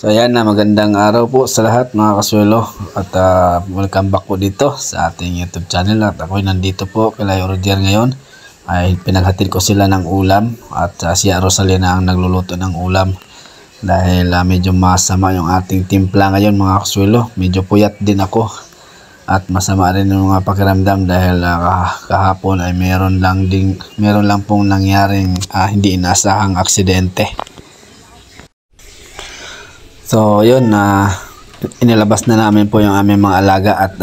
So ayan na, magandang araw po sa lahat mga kasuelo at welcome back po dito sa ating YouTube channel. At ako nandito po kay Roger ngayon ay pinaghatid ko sila ng ulam at si Rosalina ang nagluluto ng ulam dahil medyo masama yung ating timpla ngayon mga kasuelo. Medyo puyat din ako at masama rin yung mga pakiramdam dahil kahapon ay meron lang pong nangyaring hindi inaasahang aksidente. So yun, inilabas na namin po yung aming mga alaga at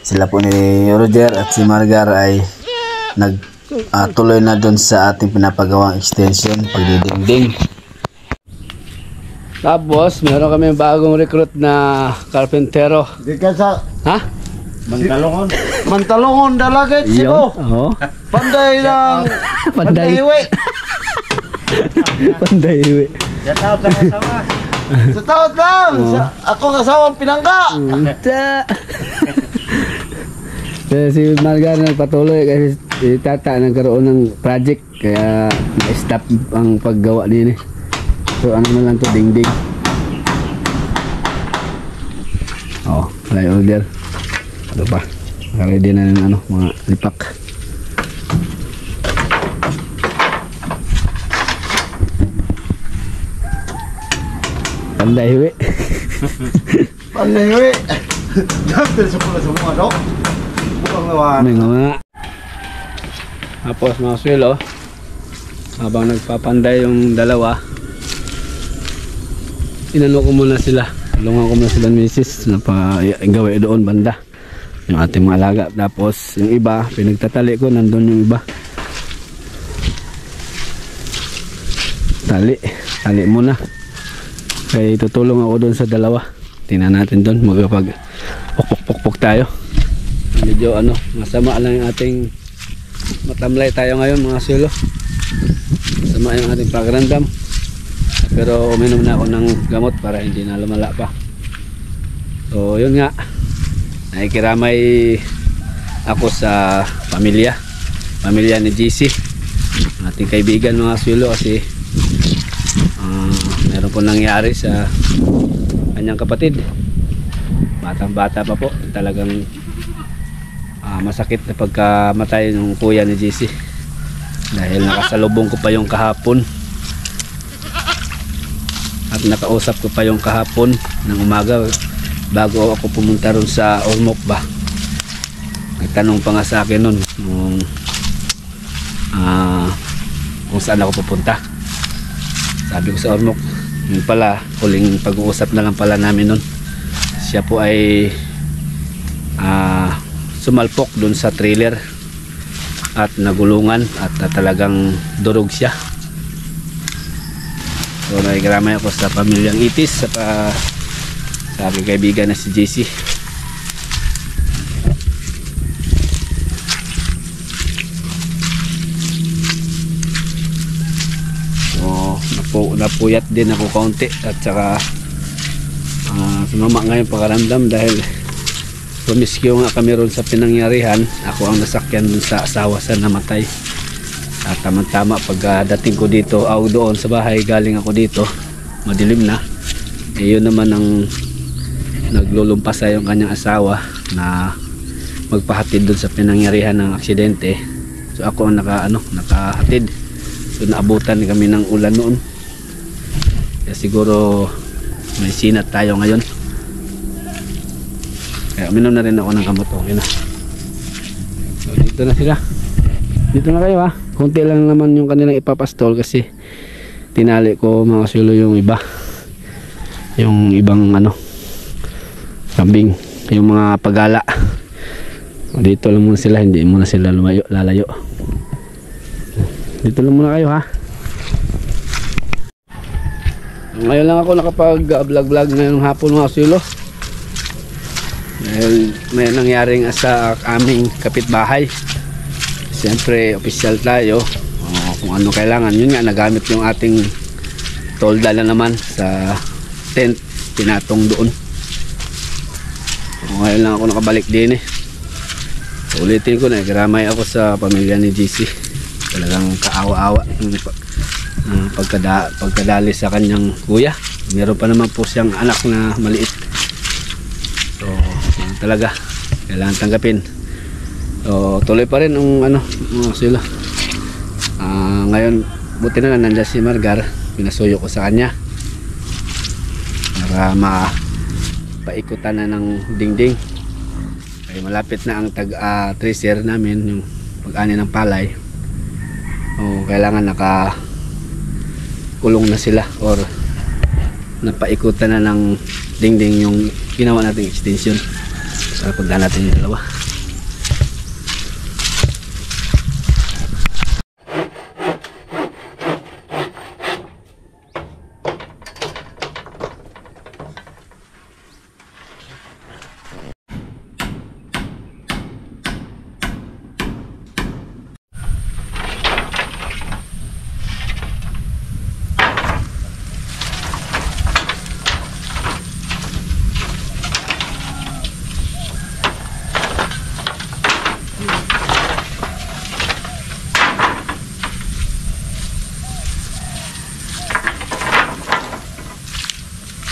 sila po ni Roger at si Margar ay nagtuloy na dun sa ating pinapagawang extension, pagdidingding. Tapos meron kami bagong recruit na karpentero. Di ka sa... Ha? Mantalongon. Mantalongon dalagat sibo. Oo. Panday lang. Panday iwi. Panday iwi. Sa taot lang. Ako kasawang pinangga. Si Margar nagpatuloy kasi si Tata nagkaroon ng project kaya na-stop ang paggawa din eh. So ano na lang to, dingding. Oh, fly order. Ano pa? Ready na ng mga lipak. Panday iwi. Panday iwi. Dati sa mga no? Bukang nawan. May nga. Tapos mga swelo, habang nagpapanday yung dalawa, inano ko muna sila. Tulungan ko muna sila misis na gawin doon banda yung ating mga alaga. Tapos yung iba, pinagtatali ko, nandun yung iba. Tali muna. Kaya tutulong ako doon sa dalawa. Tingnan natin doon, magpag pukpuk tayo. Medyo masama lang yung ating matamlay tayo ngayon mga silo. Masama yung ating pakiramdam. Pero uminom na ako ng gamot para hindi na lumala pa. So yun nga, nakikiramay ako sa pamilya ni GC, ating kaibigan mga silo, kasi meron po nangyari sa kanyang kapatid. Batang bata pa po, talagang masakit na pagkamatay ng kuya ni GC dahil nakasalubong ko pa yung kahapon at nakausap ko pa yung kahapon ng umaga bago ako pumunta ron sa Ormoc ba. Nagtanong pa nga sa akin nun kung saan ako pupunta. Sabi ko sa Ormoc. Yun pala, huling pag-uusap na lang pala namin nun. Siya po ay sumalpok dun sa trailer at nagulungan at talagang durog siya. So nakikiramay ako sa pamilyang Itis sa aking kaibigan na si JC. Napuyat din ako kaunti at saka sumama nga yung pakaramdam dahil pumiskyo nga kami ron sa pinangyarihan. Ako ang nasakyan dun sa asawa sa namatay at tama pagdating ko dito doon sa bahay, galing ako dito, madilim na, yun naman ang naglulumpasa yung kanyang asawa na magpahatid dun sa pinangyarihan ng aksidente. So ako ang nakahatid. So naabutan kami ng ulan noon. Kaya siguro may sinat tayo ngayon. Kaya uminom na rin ako ng gamot. Okay na. So dito na sila. Dito na kayo ha. Kunti lang naman yung kanilang ipapastol kasi tinali ko mga sulo yung iba. Yung ibang kambing. Yung mga pagala. Dito lang muna sila. Hindi muna sila lalayo. Dito lang muna kayo ha. Ngayon lang ako nakapag-vlog ngayong hapon mga silo dahil may nangyaring sa aming kapitbahay. Siyempre official tayo, kung ano kailangan. Yun nga, nagamit yung ating tolda na naman sa tent, pinatong doon. Ngayon lang ako nakabalik din eh. Ulitin ko na, kiramay ako sa pamilya ni GC. Talagang kaawa-awa pagkadali sa kanyang kuya. Meron pa naman po siyang anak na maliit. So talaga kailangan tanggapin. So tuloy pa rin ang mga sila. Ngayon buti na lang nandiyan si Margar, pinasuyo ko sa kanya para paikutan na ng dingding. Ay malapit na ang tracer namin, yung pag-ani ng palay. O kailangan nakakulong na sila or napaikutan na ng dingding yung ginawa nating extension. Para puntahan natin yung dalawa.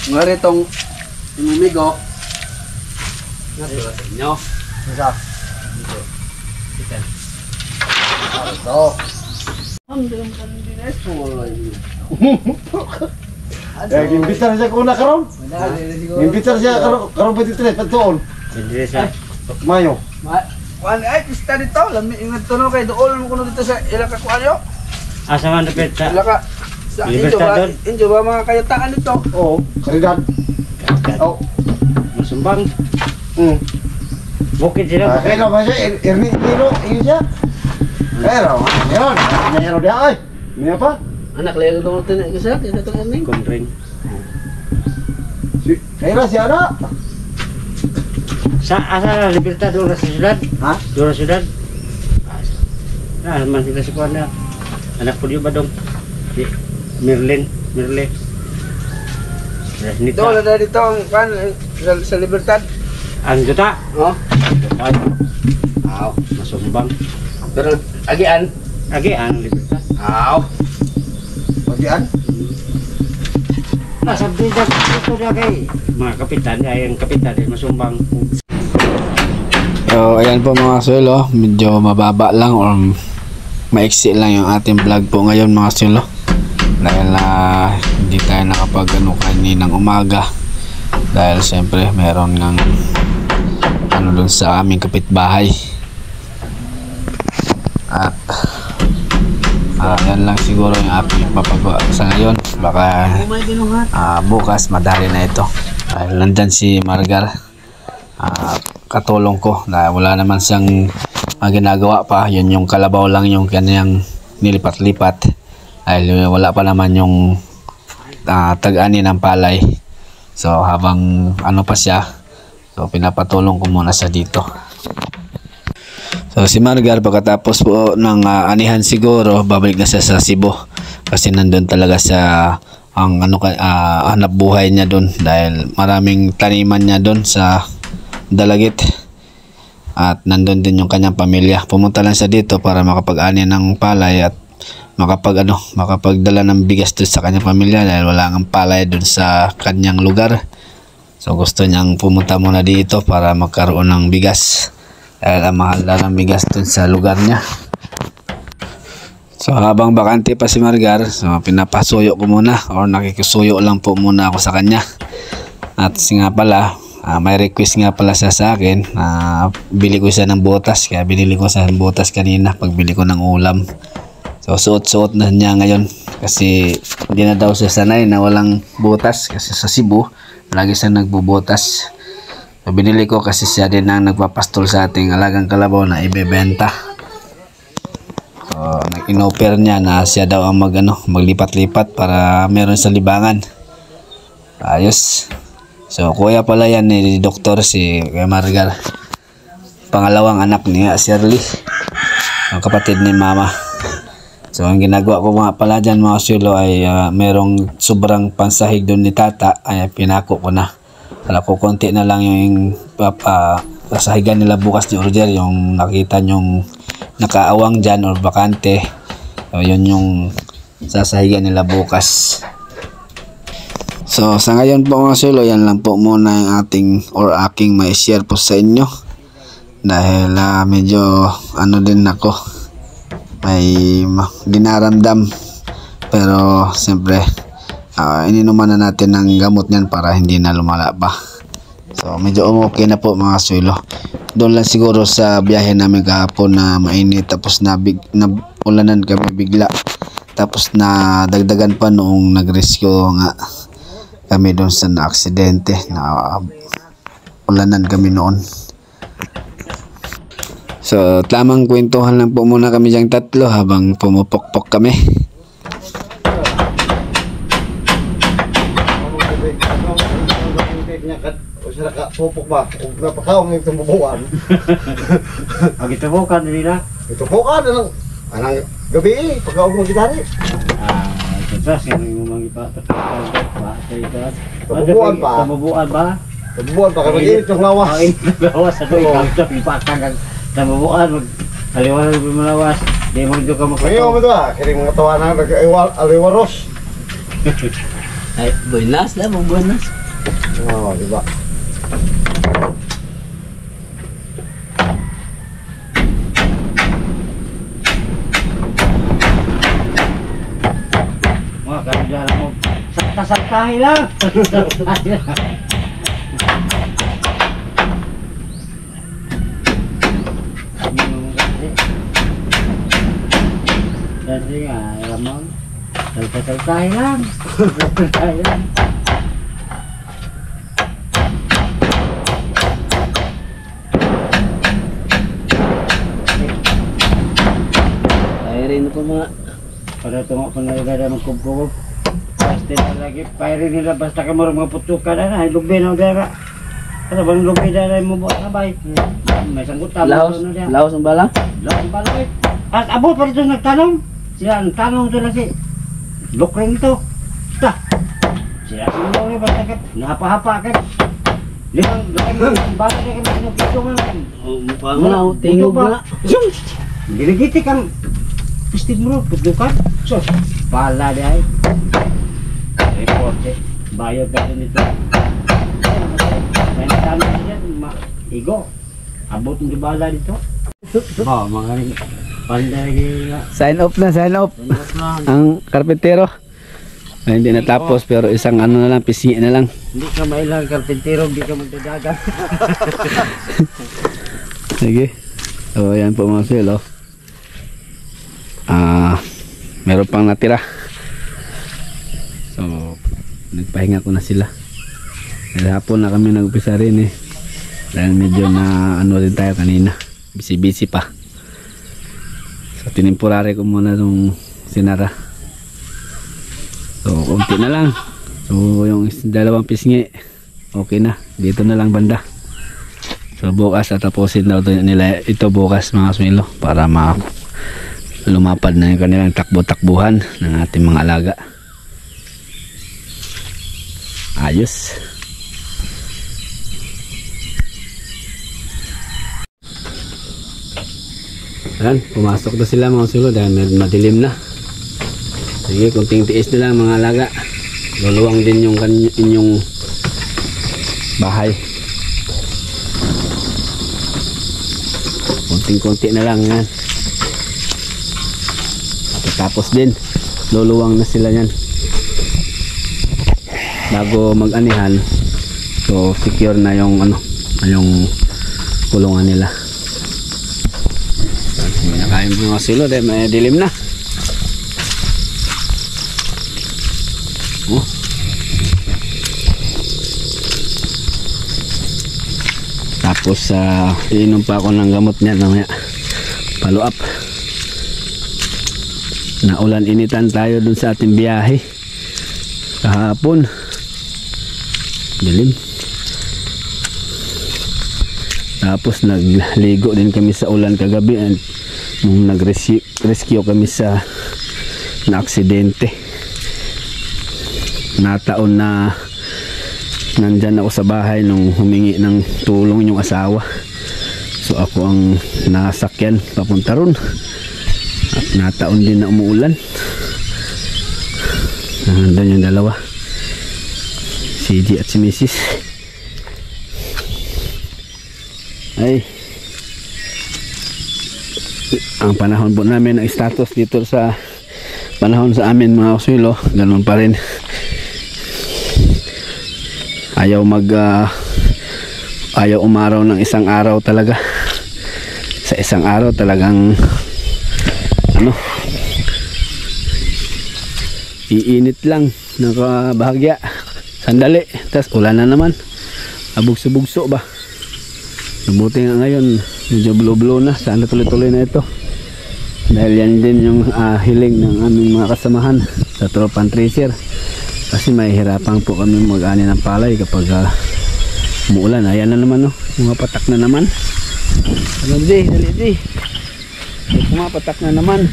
Ngayon itong inumigo nyo. Isa. Chicken. Ito. Gimbita na siya kuna karon. Gimbita na siya karon pwede tres pagtuon. Hindi sa Mayo. Kuan ay pista dito, lami ingat tuno kay dool mo kuno dito sa ilaka kuan yo. asa man dapat sa Ilaka sa Libertador. injo ba mga kayataan dito. Oo, kalidad. Oh. Masumbang. Bukid sila. Kaya ba siya? Erni Nino, iyo siya. Pero, meron. Meron dia ay. May apa? Anak lagi to tin ko sa kita to ni. Kondring. Kaya siya na. Sa asa Libertador sa syudad? Ha? Dura syudad. Man sila sa kuan na. Anak po ba dong? Si Merle. Dito la dito ang kan sa Libertad. Ang juta. Oh. Ay. Aw, masumbang. Pero agian. Agi ang Libertad. Aw. Bagian. Sabi dito na kay mga kapitan ay ang kapitan ay masumbang. So ayan po mga sulo, medyo mababa lang or maiksi lang yung ating vlog po ngayon mga sulo. Dahil hindi tayo nakapag kaninang umaga. Dahil siyempre meron ng dun sa aming kapitbahay. At yan lang siguro yung aking mapagawa sa ngayon. Baka bukas madali na ito. Dahil nandyan si Margar, katulong ko na wala naman siyang ginagawa pa. Yun yung kalabaw lang yung kanyang nilipat-lipat. Dahil wala pa naman yung tag-ani ng palay. So habang pa siya, so pinapatulong ko muna siya dito. So si Margar pagkatapos po ng anihan siguro babalik na siya sa Cebu kasi nandun talaga siya ang hanap buhay niya doon dahil maraming taniman niya doon sa Dalagit at nandun din yung kanyang pamilya. Pumunta lang siya dito para makapag-ani ng palay at makapagdala ng bigas doon sa kanyang pamilya dahil wala ang palay doon sa kanyang lugar. So gusto niyang pumunta muna dito para magkaroon ng bigas dahil mahal na ng bigas doon sa lugar niya. So habang bakante pa si Margar, so pinapasuyo ko muna or nakikisuyo lang po muna ako sa kanya. At nga pala, may request nga pala siya sa akin, bili ko siya ng botas, kaya binili ko siya ng botas kanina pagbili ko ng ulam. So suot-suot na niya ngayon kasi hindi na daw siya sanay na walang botas kasi sa Cebu lagi siya nagbubotas. So binili ko kasi siya din ang nagpapastol sa ating alagang kalabaw na ibebenta. So nag-inoffer niya na siya daw ang maglipat-lipat para meron sa libangan. Ayos. So kuya pala yan ni Doktor si Kuya Margar. Pangalawang anak niya si Shirley, ang kapatid ni Mama. So ang ginagawa ko nga pala dyan mga sulo ay merong sobrang pansahig doon ni Tata ay pinako ko na. Wala ko konti na lang yung pasahigan nila bukas ni Order, yung nakita nyong nakaawang dyan or bakante. So yun yung sasahigan nila bukas. So sa ngayon po mga sulo, yan lang po muna yung aking may share po sa inyo. Dahil medyo ano din ako, may dinaramdam. Pero siyempre ininuman na natin ng gamot niyan para hindi na lumala pa. So medyo okay na po mga sulo. Doon lang siguro sa biyahe namin kahapon na mainit, tapos na ulanan kami bigla. Tapos na dagdagan pa noong nag-rescue nga kami doon sa na-aksidente, na ulanan kami noon. So tamang kwentuhan lang po muna kami diyang tatlo habang pumupokpok kami. Sila ka pupok ba? Kung napakaw ng itong bubuan. Ang itubukan nila. Ito po ka na anang gabi pagkaw mo kita ni. Siyempre, sino yung mga ipatak? Tabubuan pa. Tabubuan ba? Tabubuan pa kaya mag-init yung lawas. Ang init ng lawas. Ano yung ipatang kang tabubuan. Kaliwanag mo malawas. Di mo dito ka Ngayon mo makataw. ito kiring mga tawanan nag-aliwaros. Ay, buenas na, buenas. Oo, diba? Mga kanila mo. Sakta-saktahin lang. Sakta-saktahin lang. Kasi nga, alam mo, salta-saltahin lang. Salta-saltahin lang. Ay rin po mga. Para tungok ko na nagada magkubkubog. Basta na lagi, pairin nila basta ka marunong mga putukan na na, lubi na dara. Ano bang lubi na mo buat sabay? May sanggut tamo. Laos ang bala? Laos ang bala. At abot pa dito nagtanong. Sila ang tanong sila si Lokring ito. Ta. Sila sino ni basta ka napahapa ka. Limang bala na kami nagpito man. Mukha mo na, tingog na. Giligiti kang pistig mo, putukan. So, pala di ay. Report eh. Bayad ka din ito. May natanong niya, igo. Abot ng bala dito. Ba, mga panday nga. Sign off na, sign off. Ang karpentero. Ay, hindi natapos pero isang ano na lang, pisngi na lang. Hindi ka mailang karpentero, hindi ka magdadagan. Sige. So yan po mga sulo. Meron pang natira. So nagpahinga ko na sila. Dahil hapon na kami nag-upisa rin eh. Dahil medyo na ano rin tayo kanina. Busy pa. So tinimporary ko muna nung sinara. So konti na lang. So yung dalawang pisngi okay na. Dito na lang banda. So bukas tatapusin daw nila ito bukas mga sulo para lumapad na yung kanilang takbo-takbuhan ng ating mga alaga. Ayos. Ayan, pumasok na sila mga sulo dahil madilim na. Sige, kunting tiis na lang mga alaga. Luluwang din yung inyong bahay. Kunting-kunti na lang yan. Tapos din luluwang na sila yan bago mag-anihan. So secure na yung ano, yung kulungan nila. Hindi na kain mga sulo dahil may dilim na. Tapos iinom pa ako ng gamot niya mamaya, follow up. Naulan initan tayo dun sa ating biyahe kahapon, dilim. Tapos nagligo din kami sa ulan kagabi at nung nag-rescue kami sa na-aksidente. Nataon na nandyan ako sa bahay nung humingi ng tulong yung asawa. So ako ang nasakyan papunta ron. At nataon din na umuulan. Nandun yung dalawa. Si G at si Mrs. Ay. Ang panahon po namin, ang status dito sa panahon sa amin mga kasuilo, ganun pa rin. Ayaw ayaw umaraw ng isang araw talaga. Sa isang araw talagang iinit lang, nakabahagya, sandali, tas ulan na naman, abugso-bugso ba. Mabuti nga ngayon medyo blow na, sana tuloy-tuloy na ito dahil yan din yung hiling ng aming mga kasamahan sa Tropan Tracer, kasi mahihirapan po kami mag-ani ng palay kapag umuulan. Ayan na naman, mga patak na naman. Dali, pumapatak na naman.